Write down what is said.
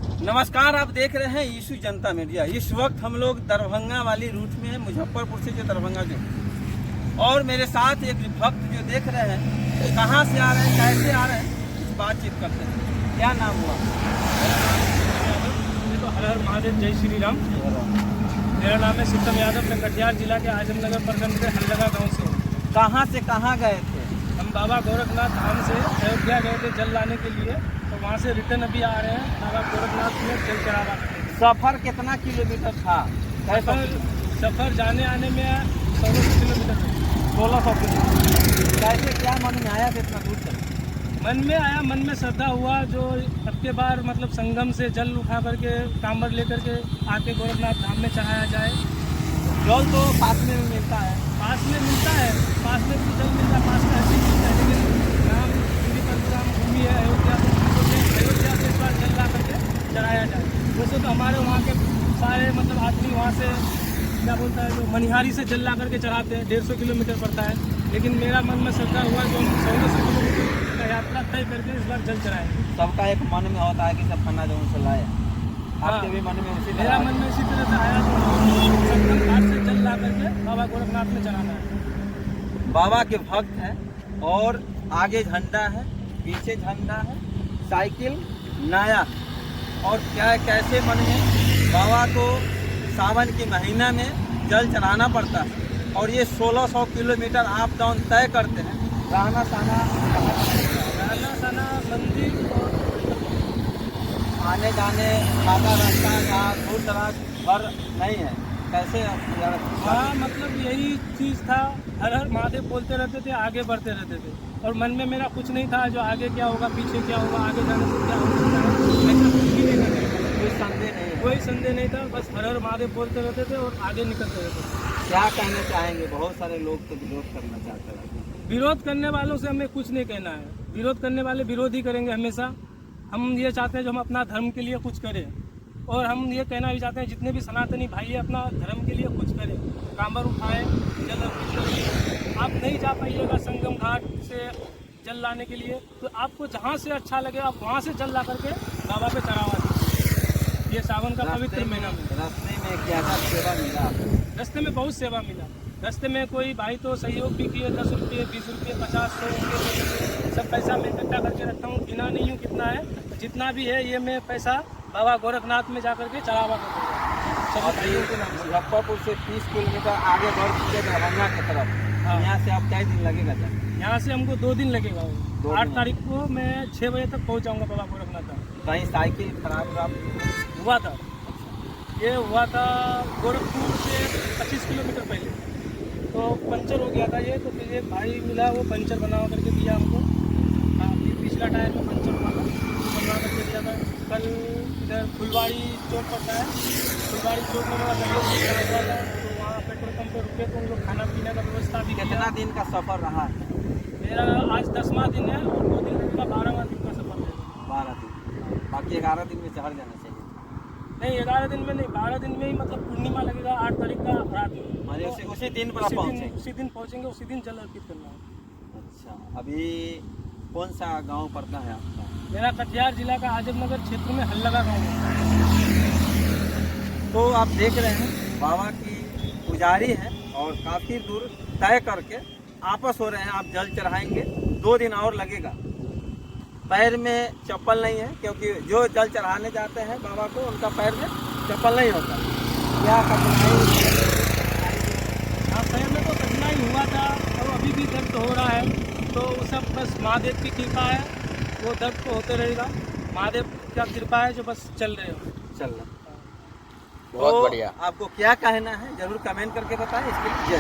नमस्कार, आप देख रहे हैं यीशु जनता मीडिया। इस वक्त हम लोग दरभंगा वाली रूट में हैं, मुजफ्फरपुर से जो दरभंगा जो, और मेरे साथ एक भक्त जो देख रहे हैं कहाँ से आ रहे हैं, कैसे आ रहे हैं, बातचीत करते हैं। क्या नाम हुआ? तो हर हर महादेव, जय श्री राम। मेरा नाम है सिद्धम यादव। मैं कटिहार जिला के आजमनगर प्रखंड के हल्लगा गांव से हूँ। कहाँ से कहाँ गए थे? हम बाबा गोरखनाथ धाम से अयोध्या गए थे जल लाने के लिए, तो वहाँ से रिटर्न अभी आ रहे हैं बाबा गोरखनाथ में जल चढ़ावा। सफर कितना किलोमीटर था? सफर जाने आने में 1600 किलोमीटर। 1600 किलोमीटर। कैसे, क्या मन में आया था इतना दूर चलना? मन में आया, मन में श्रद्धा हुआ जो अब के बार मतलब संगम से जल उठा करके कांवर लेकर के आके गोरखनाथ धाम में चढ़ाया जाए। जल तो पास में मिलता है। पास में मिलता है, पास में भी जल मिलता है, पास में ऐसे मिलता है, लेकिन राम पूरी परशुराम भूमि है अयोध्या, अयोध्या से इस बार जल ला करके चढ़ाया जाए। वैसे तो हमारे वहाँ के सारे मतलब आदमी वहाँ से क्या बोलता है जो मनिहारी से जल ला करके चढ़ाते हैं, 150 किलोमीटर पड़ता है, लेकिन मेरा मन में श्रद्धा हुआ जो हम 1600 किलोमीटर का यात्रा तय करके इस बार जल चढ़ाए। सबका एक मन में होता है कि सब खाना जो उनसे लाए, आपके भी मन में उसी मेरा मन में इसी तरह से आया तो संगम घाट से जल ला करके बाबा गोरखनाथ में चढ़ाना है। बाबा के भक्त हैं और आगे झंडा है, पीछे झंडा है, साइकिल नया, और क्या कैसे मन में बाबा को सावन के महीना में जल चढ़ाना पड़ता है, और ये 1600 किलोमीटर आप डाउन तय करते हैं। रहना सहना मंदिर और आने जाने खाता रास्ता या दूर दराज घर नहीं है, कैसे? हाँ, मतलब यही चीज़ था, हर हर महादेव बोलते रहते थे, आगे बढ़ते रहते थे, और मन में मेरा कुछ नहीं था जो आगे क्या होगा, पीछे क्या होगा, आगे जाने से क्या हो सकता है, लेकिन कुछ भी नहीं करने का कोई संदेह नहीं था। बस हर हर महादेव बोलते रहते थे और आगे निकलते रहते थे। क्या कहना चाहेंगे? बहुत सारे लोग तो विरोध करना चाहते हैं। विरोध करने वालों से हमें कुछ नहीं कहना है, विरोध करने वाले विरोध ही करेंगे हमेशा। हम ये चाहते हैं जो हम अपना धर्म के लिए कुछ करें, और हम ये कहना भी चाहते हैं जितने भी सनातनी भाई है अपना धर्म के लिए कुछ करें, कांवर उठाएं, जल अर्पित करें। आप नहीं जा पाइएगा संगम घाट से जल लाने के लिए, तो आपको जहाँ से अच्छा लगे आप वहाँ से जल ला करके बाबा पे चढ़ावा दीजिए। ये सावन का पवित्र महीना में रास्ते में क्या सेवा मिला? रास्ते में बहुत सेवा मिला। रास्ते में कोई भाई तो सहयोग भी किए, 10 रुपये, 20 रुपये, 50, 100 रुपये, सब पैसा मैं इकट्ठा करके रखता हूँ, गिना नहीं हूँ कितना है, जितना भी है ये मैं पैसा बाबा गोरखनाथ में जा करके चढ़ावा कर दूँगा सब भाइयों के नाम से। मुजफ्फरपुर से 30 किलोमीटर आगे बढ़ चुके दरभंगा की तरफ। हाँ। यहाँ से आप क्या दिन लगेगा सर? यहाँ से हमको 2 दिन लगेगा। 8 दिन। तारीख को मैं 6 बजे तक पहुँच जाऊँगा बाबा गोरखनाथ तक। कहीं साइकिल खराब हुआ था, ये हुआ था गोरखपुर से 25 किलोमीटर पहले, तो पंचर हो गया था ये, तो फिर एक भाई मिला, वो पंचर बना करके दिया हमको। हाँ, फिर पिछला टायर में पंचर हुआ था, बनवा करके दिया था। कल इधर फुलवाड़ी चौक पड़ता है, फुलवाड़ी चौक में मेरा गरीब हुआ था, तो वहाँ पेट्रोल पंप पर रुके तो उनको खाना पीने का व्यवस्था भी। कितना दिन का सफ़र रहा? मेरा आज 10वां दिन है और 2 दिन लगेगा, 12वां दिन का सफर है। 12 दिन, बाकी 11 दिन में चढ़ जाना चाहिए। नहीं, 11 दिन में नहीं, 12 दिन में ही, मतलब पूर्णिमा लगेगा 8 तारीख का रात में। उसी दिन पर आप पहुँचे? उसी दिन पहुँचेंगे, उसी दिन जल अर्पित करना है। अच्छा, अभी कौन सा गांव पड़ता है आपका? मेरा कटिहार जिला का आजमनगर क्षेत्र में हल्लगा गाँव है। तो आप देख रहे हैं बाबा की पुजारी है और काफ़ी दूर तय करके आपस हो रहे हैं। आप जल चढ़ाएंगे, 2 दिन और लगेगा। पैर में चप्पल नहीं है, क्योंकि जो जल चढ़ाने जाते हैं बाबा को उनका पैर में चप्पल नहीं होता। क्या कठिनाई? हाँ, पैर में तो कठिनाई हुआ था और अभी भी दर्द हो रहा है, तो वो सब बस महादेव की कृपा है, वो दर्द तो होते रहेगा। महादेव का कृपा है जो बस चल रहे हो। चल रहा बहुत बढ़िया। आपको क्या कहना है जरूर कमेंट करके बताएं। इसके लिए जय।